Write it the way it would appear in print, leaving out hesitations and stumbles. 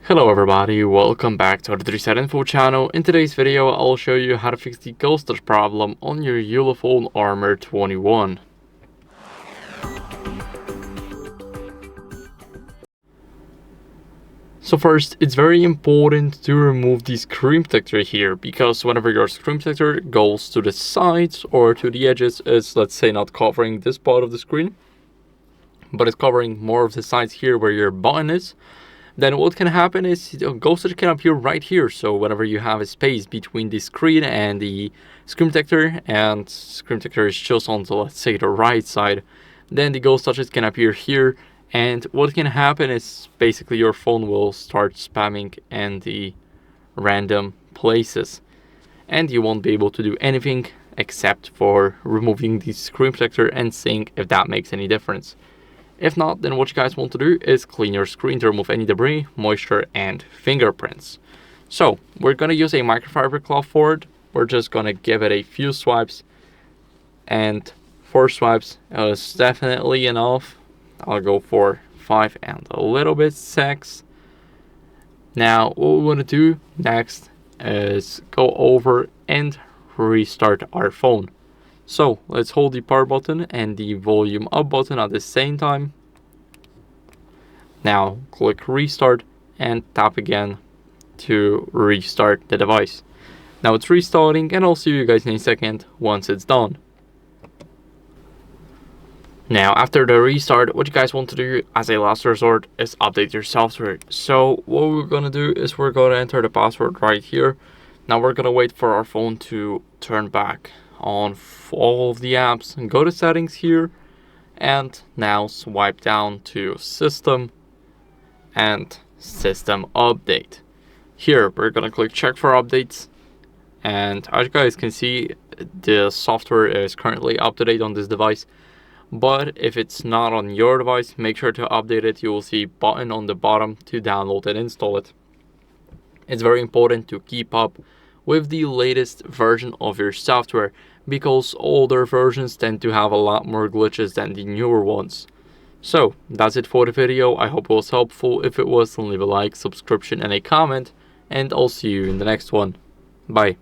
Hello everybody, welcome back to the HardReset.Info channel. In today's video, I'll show you how to fix the ghosted problem on your ULEFONE Armor 21. So first, it's very important to remove the screen protector here, because whenever your screen protector goes to the sides or to the edges, it's, let's say, not covering this part of the screen, but it's covering more of the sides here where your button is, then what can happen is ghosted can appear right here. So whenever you have a space between the screen and the screen protector, and screen protector is just on the, let's say, the right side, then the ghost touches can appear here. And what can happen is basically your phone will start spamming in the random places, and you won't be able to do anything except for removing the screen protector and seeing if that makes any difference. If not, then what you guys want to do is clean your screen to remove any debris, moisture, and fingerprints. So we're going to use a microfiber cloth for it. We're just going to give it a few swipes, and 4 swipes is definitely enough. I'll go for 5 and a little bit 6. Now what we want to do next is go over and restart our phone. So let's hold the power button and the volume up button at the same time. Now click restart and tap again to restart the device. Now it's restarting, and I'll see you guys in a second once it's done. Now after the restart, what you guys want to do as a last resort is update your software. So what we're going to do is we're going to enter the password right here. Now we're going to wait for our phone to turn back on all of the apps, and go to settings here, and now swipe down to system and system update. Here we're gonna click check for updates, and as you guys can see, the software is currently up to date on this device. But if it's not on your device, make sure to update it. You will see a button on the bottom to download and install it. It's very important to keep up with the latest version of your software, because older versions tend to have a lot more glitches than the newer ones. So that's it for the video. I hope it was helpful. If it was, then leave a like, subscription, and a comment, and I'll see you in the next one. Bye.